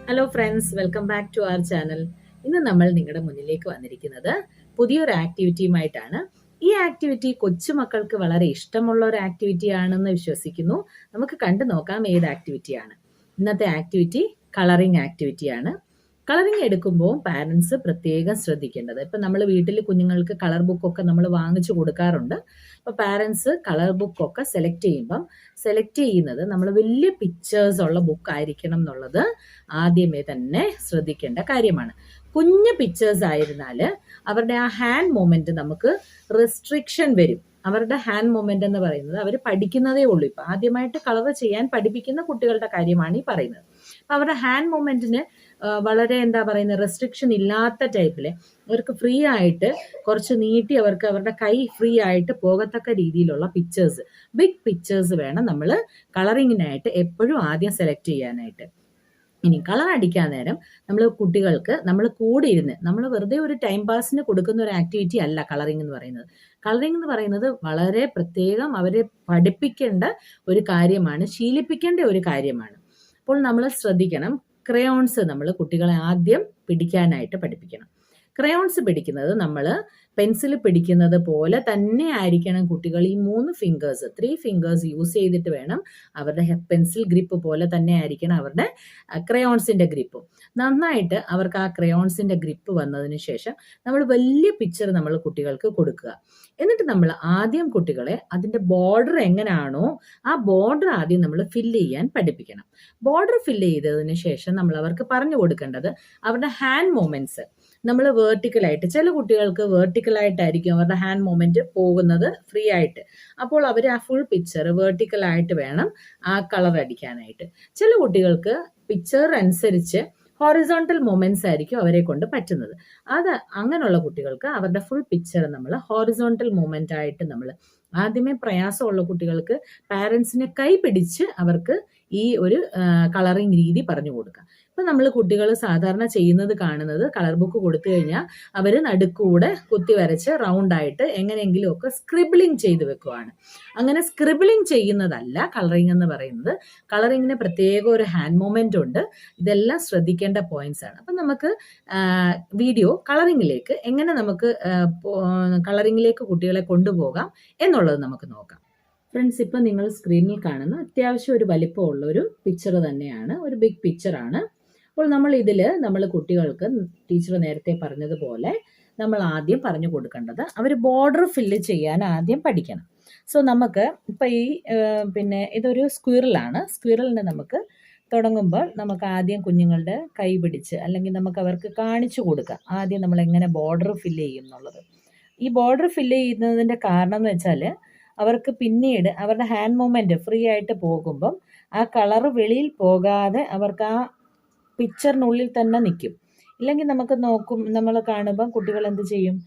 Hello friends, welcome back to our channel. ഇന്ന് നമ്മൾ നിങ്ങളുടെ മുന്നിലേക്ക് വന്നിരിക്കുന്നത് പുതിയൊരു ആക്ടിവിറ്റിയുമായിട്ടാണ്. ഈ ആക്ടിവിറ്റി കൊച്ചുമക്കൾക്ക് വളരെ ഇഷ്ടമുള്ള ഒരു ആക്ടിവിറ്റി ആണെന്ന് വിശ്വസിക്കുന്നു. നമുക്ക് കണ്ടു നോക്കാം ഏത് ആക്ടിവിറ്റിയാണ്. ഇന്നത്തെ ആക്ടിവിറ്റി കളറിംഗ് ആക്ടിവിറ്റിയാണ്. കളറിംഗ് എടുക്കുമ്പോൾ പാരൻസ് പ്രത്യേകം ശ്രദ്ധിക്കേണ്ടത്, ഇപ്പം നമ്മൾ വീട്ടിൽ കുഞ്ഞുങ്ങൾക്ക് കളർ ബുക്കൊക്കെ നമ്മൾ വാങ്ങിച്ചു കൊടുക്കാറുണ്ട്. അപ്പോൾ പാരൻസ് കളർ ബുക്കൊക്കെ സെലക്ട് ചെയ്യുന്നത് നമ്മൾ വലിയ പിക്ചേഴ്സ് ഉള്ള ബുക്ക് ആയിരിക്കണം എന്നുള്ളത് ആദ്യമേ തന്നെ ശ്രദ്ധിക്കേണ്ട കാര്യമാണ്. കുഞ്ഞു പിക്ചേഴ്സ് ആയിരുന്നാൽ അവരുടെ ആ ഹാൻഡ് മൂവ്മെന്റ് നമുക്ക് റെസ്ട്രിക്ഷൻ വരും. അവരുടെ ഹാൻഡ് മൂവ്മെന്റ് എന്ന് പറയുന്നത് അവർ പഠിക്കുന്നതേ ഉള്ളൂ. ഇപ്പം ആദ്യമായിട്ട് കളർ ചെയ്യാൻ പഠിപ്പിക്കുന്ന കുട്ടികളുടെ കാര്യമാണ് ഈ പറയുന്നത്. അപ്പം അവരുടെ ഹാൻഡ് മൂവ്മെന്റിന് വളരെ റെസ്ട്രിക്ഷൻ ഇല്ലാത്ത ടൈപ്പില് അവർക്ക് ഫ്രീ ആയിട്ട് കുറച്ച് നീട്ടി അവർക്ക് അവരുടെ കൈ ഫ്രീ ആയിട്ട് പോകത്തക്ക രീതിയിലുള്ള പിക്ചേഴ്സ്, ബിഗ് പിക്ചേഴ്സ് വേണം നമ്മൾ കളറിങ്ങിനായിട്ട് എപ്പോഴും ആദ്യം സെലക്ട് ചെയ്യാനായിട്ട്. ഇനി കളർ അടിക്കാൻ നേരം നമ്മൾ കുട്ടികൾക്ക് നമ്മൾ കൂടെ ഇരുന്ന് നമ്മൾ വെറുതെ ഒരു ടൈം പാസിന് കൊടുക്കുന്ന ഒരു ആക്ടിവിറ്റി അല്ല കളറിംഗ് എന്ന് പറയുന്നത്. കളറിംഗ് എന്ന് പറയുന്നത് വളരെ പ്രത്യേകം അവരെ പഠിപ്പിക്കേണ്ട ഒരു കാര്യമാണ്, ശീലിപ്പിക്കേണ്ട ഒരു കാര്യമാണ്. അപ്പോൾ നമ്മൾ ശ്രദ്ധിക്കണം, ക്രയോൺസ് നമ്മൾ കുട്ടികളെ ആദ്യം പിടിക്കാനായിട്ട് പഠിപ്പിക്കണം. ക്രയോൺസ് പിടിക്കുന്നത് നമ്മൾ പെൻസിൽ പിടിക്കുന്നത് പോലെ തന്നെ ആയിരിക്കണം കുട്ടികൾ. ഈ 3 ഫിംഗേഴ്സ് യൂസ് ചെയ്തിട്ട് വേണം അവരുടെ പെൻസിൽ ഗ്രിപ്പ് പോലെ തന്നെ ആയിരിക്കണം അവരുടെ ക്രയോൺസിന്റെ ഗ്രിപ്പും. നന്നായിട്ട് അവർക്ക് ആ ക്രയോൺസിന്റെ ഗ്രിപ്പ് വന്നതിന് ശേഷം നമ്മൾ വലിയ പിക്ചർ നമ്മൾ കുട്ടികൾക്ക് കൊടുക്കുക. എന്നിട്ട് നമ്മൾ ആദ്യം കുട്ടികളെ അതിന്റെ ബോർഡർ എങ്ങനെയാണോ ആ ബോർഡർ ആദ്യം നമ്മൾ ഫില്ല് ചെയ്യാൻ പഠിപ്പിക്കണം. ബോർഡർ ഫില്ല് ചെയ്തതിന് ശേഷം നമ്മൾ അവർക്ക് പറഞ്ഞു കൊടുക്കേണ്ടത് അവരുടെ ഹാൻഡ് മൂവ്മെന്റ്സ് നമ്മൾ വേർട്ടിക്കലായിട്ട്, ചില കുട്ടികൾക്ക് വേർട്ടിക്കലായിട്ടായിരിക്കും അവരുടെ ഹാൻഡ് മൂവ്മെന്റ് പോകുന്നത് ഫ്രീ ആയിട്ട്. അപ്പോൾ അവർ ആ ഫുൾ പിക്ചർ വേർട്ടിക്കലായിട്ട് വേണം ആ കളർ അടിക്കാനായിട്ട്. ചില കുട്ടികൾക്ക് പിക്ചർ അനുസരിച്ച് ഹോറിസോണ്ടൽ മൂവ്മെന്റ്സ് ആയിരിക്കും അവരെ കൊണ്ട് പറ്റുന്നത്. അങ്ങനെയുള്ള കുട്ടികൾക്ക് അവരുടെ ഫുൾ പിക്ചർ നമ്മൾ ഹോറിസോണ്ടൽ മൂവ്മെന്റ് ആയിട്ട് നമ്മൾ ആദ്യമേ പ്രയാസമുള്ള കുട്ടികൾക്ക് പാരൻസിനെ കൈ പിടിച്ച് അവർക്ക് ഈ ഒരു കളറിംഗ് രീതി പറഞ്ഞു കൊടുക്കാം. ഇപ്പൊ നമ്മൾ കുട്ടികൾ സാധാരണ ചെയ്യുന്നത് കാണുന്നത്, കളർ ബുക്ക് കൊടുത്തു കഴിഞ്ഞാൽ അവർ നടുക്കൂടെ കുത്തി വരച്ച് റൗണ്ടായിട്ട് എങ്ങനെയെങ്കിലും ഒക്കെ സ്ക്രിബിളിങ് ചെയ്ത് വെക്കുവാണ്. അങ്ങനെ സ്ക്രിബിളിങ് ചെയ്യുന്നതല്ല കളറിംഗ് എന്ന് പറയുന്നത്. കളറിങ്ങിന് പ്രത്യേക ഒരു ഹാൻഡ് മൂവ്മെന്റ് ഉണ്ട്. ഇതെല്ലാം ശ്രദ്ധിക്കേണ്ട പോയിന്റ്സ് ആണ്. അപ്പം നമുക്ക് വീഡിയോ കളറിങ്ങിലേക്ക് എങ്ങനെ നമുക്ക് കളറിങ്ങിലേക്ക് കുട്ടികളെ കൊണ്ടുപോകാം എന്നുള്ളത് നമുക്ക് നോക്കാം. ഫ്രണ്ട്സ്, ഇപ്പം നിങ്ങൾ സ്ക്രീനിൽ കാണുന്ന അത്യാവശ്യം ഒരു വലിപ്പമുള്ള ഒരു പിക്ചർ തന്നെയാണ്, ഒരു ബിഗ് പിക്ചറാണ്. അപ്പോൾ നമ്മൾ കുട്ടികൾക്ക് ടീച്ചർ നേരത്തെ പറഞ്ഞതുപോലെ നമ്മൾ ആദ്യം പറഞ്ഞു കൊടുക്കേണ്ടത് അവർ ബോർഡർ ഫില്ല് ചെയ്യാൻ ആദ്യം പഠിക്കണം. സോ നമുക്ക് ഇപ്പം ഇതൊരു സ്ക്വിറലാണ്. സ്ക്വിറലിനെ നമുക്ക് തുടങ്ങുമ്പോൾ നമുക്ക് ആദ്യം കുഞ്ഞുങ്ങളുടെ കൈ പിടിച്ച് അല്ലെങ്കിൽ നമുക്ക് അവർക്ക് കാണിച്ചു കൊടുക്കാം ആദ്യം നമ്മൾ എങ്ങനെ ബോർഡർ ഫില്ല് ചെയ്യും എന്നുള്ളത്. ഈ ബോർഡർ ഫില്ല് ചെയ്യുന്നതിൻ്റെ കാരണം എന്ന് വെച്ചാൽ അവർക്ക് പിന്നീട് അവരുടെ ഹാൻഡ് മൂവ്മെന്റ് ഫ്രീ ആയിട്ട് പോകുമ്പം ആ കളർ വെളിയിൽ പോകാതെ അവർക്ക് ആ പിക്ചറിനുള്ളിൽ തന്നെ നിൽക്കും. ഇല്ലെങ്കിൽ നമ്മൾ കാണുമ്പം കുട്ടികൾ എന്ത് ചെയ്യും,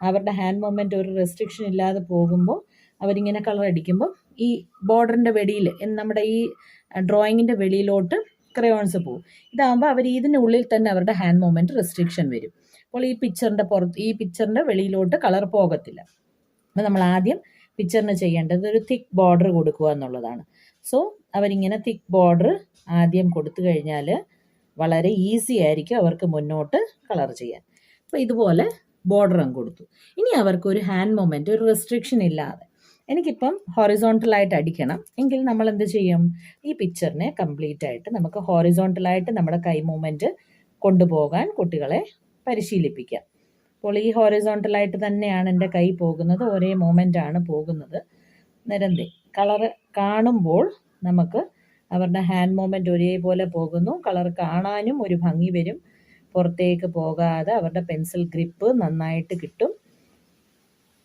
അവരുടെ ഹാൻഡ് മൂവ്മെന്റ് ഒരു റെസ്ട്രിക്ഷൻ ഇല്ലാതെ പോകുമ്പോൾ അവരിങ്ങനെ കളർ അടിക്കുമ്പോൾ ഈ ബോർഡറിന്റെ വെളിയിൽ, നമ്മുടെ ഈ ഡ്രോയിങ്ങിന്റെ വെളിയിലോട്ട് ക്രയോൺസ് പോകും. ഇതാകുമ്പോൾ അവർ ഇതിനുള്ളിൽ തന്നെ അവരുടെ ഹാൻഡ് മൂവ്മെന്റ് റെസ്ട്രിക്ഷൻ വരും. അപ്പോൾ ഈ പിക്ചറിന്റെ വെളിയിലോട്ട് കളർ പോകത്തില്ല. അപ്പോൾ നമ്മൾ ആദ്യം പിക്ചറിന് ചെയ്യേണ്ടത് ഒരു തിക്ക് ബോർഡർ കൊടുക്കുക എന്നുള്ളതാണ്. സോ അവരിങ്ങനെ തിക്ക് ബോർഡർ ആദ്യം കൊടുത്തു കഴിഞ്ഞാൽ വളരെ ഈസി ആയിരിക്കും അവർക്ക് മുന്നോട്ട് കളർ ചെയ്യാൻ. അപ്പോൾ ഇതുപോലെ ബോർഡർ അങ്ങ് കൊടുത്തു. ഇനി അവർക്ക് ഒരു ഹാൻഡ് മൂവ്മെന്റ്, ഒരു റെസ്ട്രിക്ഷൻ ഇല്ലാതെ എനിക്കിപ്പം ഹോറിസോണ്ടലായിട്ട് അടിക്കണം എങ്കിൽ നമ്മൾ എന്ത് ചെയ്യും, ഈ പിക്ചറിനെ കംപ്ലീറ്റ് ആയിട്ട് നമുക്ക് ഹോറിസോണ്ടലായിട്ട് നമ്മുടെ കൈ മൂവ്മെന്റ് കൊണ്ടുപോകാൻ കുട്ടികളെ പരിശീലിപ്പിക്കാം. അപ്പോൾ ഈ ഹോറിസോണ്ടലായിട്ട് തന്നെയാണ് എൻ്റെ കൈ പോകുന്നത്, ഒരേ മൂവ്മെൻ്റ് ആണ് പോകുന്നത്. നിരന്തേ കളർ കാണുമ്പോൾ നമുക്ക് അവരുടെ ഹാൻഡ് മൂവ്മെൻറ്റ് ഒരേപോലെ പോകുന്നു, കളർ കാണാനും ഒരു ഭംഗി വരും, പുറത്തേക്ക് പോകാതെ അവരുടെ പെൻസിൽ ഗ്രിപ്പ് നന്നായിട്ട് കിട്ടും.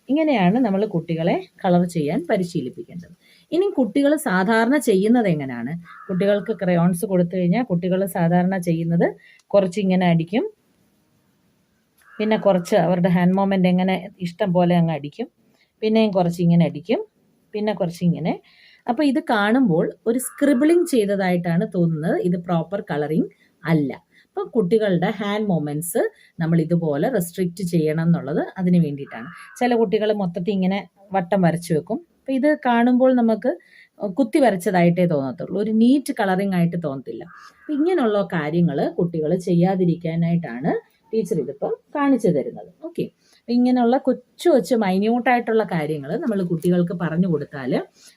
ഇങ്ങനെയാണ് നമ്മൾ കുട്ടികളെ കളർ ചെയ്യാൻ പരിശീലിപ്പിക്കേണ്ടത്. ഇനി കുട്ടികൾ സാധാരണ ചെയ്യുന്നത് എങ്ങനെയാണ്, കുട്ടികൾക്ക് ക്രയോൺസ് കൊടുത്തു കഴിഞ്ഞാൽ കുട്ടികൾ സാധാരണ ചെയ്യുന്നത് കുറച്ചിങ്ങനെ അടിക്കും, പിന്നെ കുറച്ച് അവരുടെ ഹാൻഡ് മൂവ്മെന്റ് എങ്ങനെ ഇഷ്ടം പോലെ അങ്ങ് അടിക്കും, പിന്നെയും കുറച്ച് ഇങ്ങനെ അടിക്കും, പിന്നെ കുറച്ച് ഇങ്ങനെ. അപ്പോൾ ഇത് കാണുമ്പോൾ ഒരു സ്ക്രിബിളിങ് ചെയ്തതായിട്ടാണ് തോന്നുന്നത്. ഇത് പ്രോപ്പർ കളറിങ് അല്ല. അപ്പം കുട്ടികളുടെ ഹാൻഡ് മൂവ്മെന്റ്സ് നമ്മൾ ഇതുപോലെ റെസ്ട്രിക്റ്റ് ചെയ്യണം എന്നുള്ളത് അതിന് വേണ്ടിയിട്ടാണ്. ചില കുട്ടികൾ മൊത്തത്തിൽ ഇങ്ങനെ വട്ടം വരച്ചു വെക്കും. അപ്പം ഇത് കാണുമ്പോൾ നമുക്ക് കുത്തി വരച്ചതായിട്ടേ തോന്നത്തുള്ളൂ, ഒരു നീറ്റ് കളറിംഗ് ആയിട്ട് തോന്നത്തില്ല. അപ്പം ഇങ്ങനെയുള്ള കാര്യങ്ങൾ കുട്ടികൾ ചെയ്യാതിരിക്കാനായിട്ടാണ് ടീച്ചർ ഇതിപ്പം കാണിച്ചു തരുന്നത്. ഓക്കെ, ഇങ്ങനെയുള്ള കൊച്ചു കൊച്ചു മൈന്യൂട്ടായിട്ടുള്ള കാര്യങ്ങൾ നമ്മൾ കുട്ടികൾക്ക് പറഞ്ഞു കൊടുത്താൽ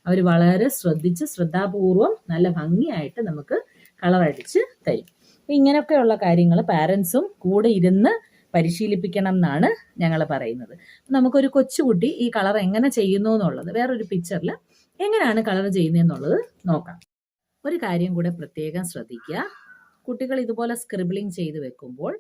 അവർ വളരെ ശ്രദ്ധിച്ച് ശ്രദ്ധാപൂർവം നല്ല ഭംഗിയായിട്ട് നമുക്ക് കളറടിച്ച് തരും. ഇങ്ങനെയൊക്കെയുള്ള കാര്യങ്ങൾ പാരൻസും കൂടെ ഇരുന്ന് പരിശീലിപ്പിക്കണം എന്നാണ് ഞങ്ങൾ പറയുന്നത്. നമുക്കൊരു കൊച്ചുകുട്ടി ഈ കളർ എങ്ങനെ ചെയ്യുന്നു എന്നുള്ളത് വേറൊരു പിക്ചറിൽ എങ്ങനെയാണ് കളർ ചെയ്യുന്നതെന്നുള്ളത് നോക്കാം. ഒരു കാര്യം കൂടെ പ്രത്യേകം ശ്രദ്ധിക്കുക, കുട്ടികൾ ഇതുപോലെ സ്ക്രിബിളിങ് ചെയ്ത് വെക്കുമ്പോൾ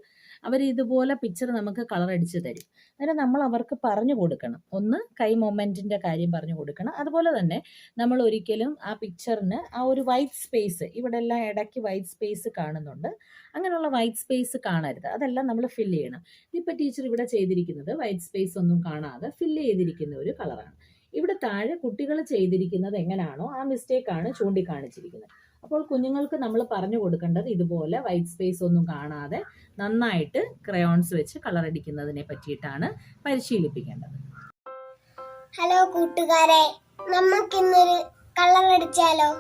അവർ ഇതുപോലെ പിക്ചർ നമുക്ക് കളർ അടിച്ച് തരും. അന്നേരം നമ്മൾ അവർക്ക് പറഞ്ഞു കൊടുക്കണം, ഒന്ന് കൈ മൊമെൻറ്റിൻ്റെ കാര്യം പറഞ്ഞു കൊടുക്കണം. അതുപോലെ തന്നെ നമ്മൾ ഒരിക്കലും ആ പിക്ചറിന് ആ ഒരു വൈറ്റ് സ്പേസ്, ഇവിടെ എല്ലാം ഇടയ്ക്ക് വൈറ്റ് സ്പേസ് കാണുന്നുണ്ട്, അങ്ങനെയുള്ള വൈറ്റ് സ്പേസ് കാണരുത്, അതെല്ലാം നമ്മൾ ഫില്ല് ചെയ്യണം. ഇതിപ്പോൾ ടീച്ചർ ഇവിടെ ചെയ്തിരിക്കുന്നത് വൈറ്റ് സ്പേസ് ഒന്നും കാണാതെ ഫില്ല് ചെയ്തിരിക്കുന്ന ഒരു കളറാണ്. ഇവിടെ താഴെ കുട്ടികൾ ചെയ്തിരിക്കുന്നത് എങ്ങനെയാണോ ആ മിസ്റ്റേക്കാണ് ചൂണ്ടിക്കാണിച്ചിരിക്കുന്നത്. അപ്പോൾ കുഞ്ഞുങ്ങൾക്ക് നമ്മൾ പറഞ്ഞു കൊടുക്കേണ്ടത് ഇതുപോലെ വൈറ്റ് സ്പേസ് ഒന്നും കാണാതെ നന്നായിട്ട് ക്രയോൺസ് വെച്ച് കളർ അടിക്കുന്നതിനെ പറ്റിയിട്ടാണ് പരിശീലിപ്പിക്കേണ്ടത്. ഹലോ കൂട്ടുകാരെ, നമുക്കിന്നൊരു കളർ അടിച്ചാലോ?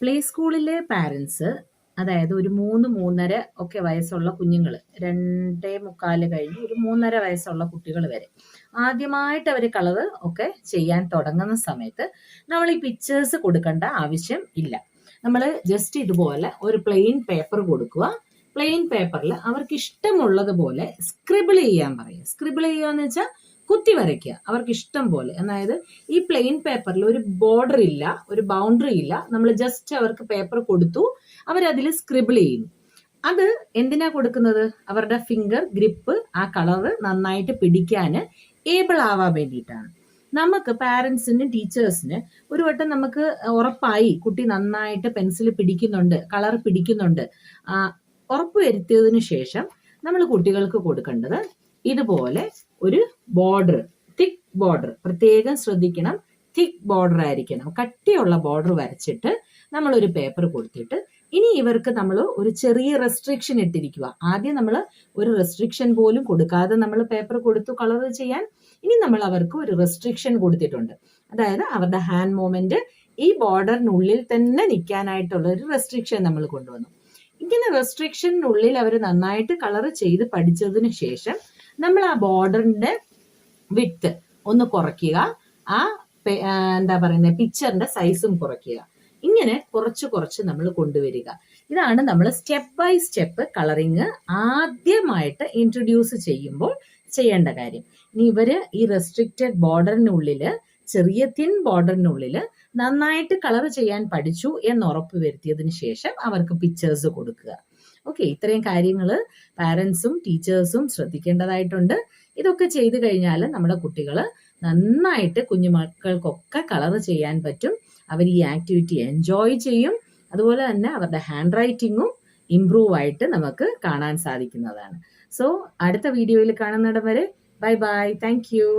പ്ലേ സ്കൂളിലെ പാരൻസ്, അതായത് ഒരു 3-3.5 ഒക്കെ വയസ്സുള്ള കുഞ്ഞുങ്ങൾ, 2.25 കഴിഞ്ഞ് ഒരു 3.5 വയസ്സുള്ള കുട്ടികൾ വരെ ആദ്യമായിട്ട് അവർ കളർ ഒക്കെ ചെയ്യാൻ തുടങ്ങുന്ന സമയത്ത് നമ്മൾ ഈ പിക്ചേഴ്സ് കൊടുക്കേണ്ട ആവശ്യം ഇല്ല. നമ്മൾ ജസ്റ്റ് ഇതുപോലെ ഒരു പ്ലെയിൻ പേപ്പർ കൊടുക്കുക. പ്ലെയിൻ പേപ്പറിൽ അവർക്ക് ഇഷ്ടമുള്ളതുപോലെ സ്ക്രിബിൾ ചെയ്യാൻ പറയുക. സ്ക്രിബിൾ ചെയ്യുക എന്ന് വെച്ചാൽ കുത്തി വരയ്ക്കുക അവർക്ക് ഇഷ്ടം പോലെ. അതായത് ഈ പ്ലെയിൻ പേപ്പറിൽ ഒരു ബോർഡർ ഇല്ല, ഒരു ബൗണ്ടറി ഇല്ല, നമ്മൾ ജസ്റ്റ് അവർക്ക് പേപ്പർ കൊടുത്തു, അവരതിൽ സ്ക്രിബിൾ ചെയ്യുന്നു. അത് എന്തിനാ കൊടുക്കുന്നത്? അവരുടെ ഫിംഗർ ഗ്രിപ്പ് ആ കളറ് നന്നായിട്ട് പിടിക്കാൻ ഏബിൾ ആവാൻ വേണ്ടിയിട്ടാണ്. നമുക്ക് പാരൻസിനും ടീച്ചേഴ്സിന് ഒരു വട്ടം നമുക്ക് ഉറപ്പായി കുട്ടി നന്നായിട്ട് പെൻസിൽ പിടിക്കുന്നുണ്ട്, കളർ പിടിക്കുന്നുണ്ട്, ഉറപ്പ് വരുത്തിയതിനു ശേഷം നമ്മൾ കുട്ടികൾക്ക് കൊടുക്കേണ്ടത് ഇതുപോലെ ഒരു ബോർഡർ, തിക്ക് ബോർഡർ, പ്രത്യേകം ശ്രദ്ധിക്കണം, തിക്ക് ബോർഡർ ആയിരിക്കണം, കട്ടിയുള്ള ബോർഡർ വരച്ചിട്ട് നമ്മളൊരു പേപ്പർ കൊടുത്തിട്ട് ഇനി ഇവർക്ക് നമ്മൾ ഒരു ചെറിയ റെസ്ട്രിക്ഷൻ ഇട്ടിരിക്കുക. ആദ്യം നമ്മൾ ഒരു റെസ്ട്രിക്ഷൻ പോലും കൊടുക്കാതെ നമ്മൾ പേപ്പർ കൊടുത്തു കളർ ചെയ്യാൻ. ഇനി നമ്മൾ അവർക്ക് ഒരു റെസ്ട്രിക്ഷൻ കൊടുത്തിട്ടുണ്ട്, അതായത് അവരുടെ ഹാൻഡ് മൂവ്മെന്റ് ഈ ബോർഡറിനുള്ളിൽ തന്നെ നിൽക്കാനായിട്ടുള്ള ഒരു റെസ്ട്രിക്ഷൻ നമ്മൾ കൊണ്ടുവന്നു. ഇങ്ങനെ റെസ്ട്രിക്ഷനുള്ളിൽ അവർ നന്നായിട്ട് കളർ ചെയ്ത് പഠിച്ചതിന് ശേഷം നമ്മൾ ആ ബോർഡറിന്റെ വിഡ്ത്ത് ഒന്ന് കുറയ്ക്കുക. ആ എന്താ പറയുന്നത് പിക്ചറിന്റെ സൈസും കുറയ്ക്കുക. ഇങ്ങനെ കുറച്ച് കുറച്ച് നമ്മൾ കൊണ്ടുവരിക. ഇതാണ് നമ്മൾ സ്റ്റെപ്പ് ബൈ സ്റ്റെപ്പ് കളറിങ് ആദ്യമായിട്ട് ഇൻട്രൊഡ്യൂസ് ചെയ്യുമ്പോൾ ചെയ്യേണ്ട കാര്യം. ഇനി ഇവര് ഈ റെസ്ട്രിക്റ്റഡ് ബോർഡറിനുള്ളില്, ചെറിയ തിൻ ബോർഡറിനുള്ളിൽ നന്നായിട്ട് കളർ ചെയ്യാൻ പഠിച്ചു എന്ന് ഉറപ്പ് വരുത്തിയതിന് ശേഷം അവർക്ക് പിക്ചേഴ്സ് കൊടുക്കുക. ഓക്കെ, ഇത്രയും കാര്യങ്ങൾ പാരൻസും ടീച്ചേഴ്സും ശ്രദ്ധിക്കേണ്ടതായിട്ടുണ്ട്. ഇതൊക്കെ ചെയ്തു കഴിഞ്ഞാൽ നമ്മുടെ കുട്ടികൾ നന്നായിട്ട് കുഞ്ഞുമക്കൾക്കൊക്കെ കളർ ചെയ്യാൻ പറ്റും. അവർ ഈ ആക്ടിവിറ്റി എൻജോയ് ചെയ്യും. അതുപോലെ തന്നെ അവരുടെ ഹാൻഡ് റൈറ്റിങ്ങും ഇംപ്രൂവ് ആയിട്ട് നമുക്ക് കാണാൻ സാധിക്കുന്നതാണ്. സോ അടുത്ത വീഡിയോയിൽ കാണുന്നിടം വരെ ബൈ ബൈ. Thank you.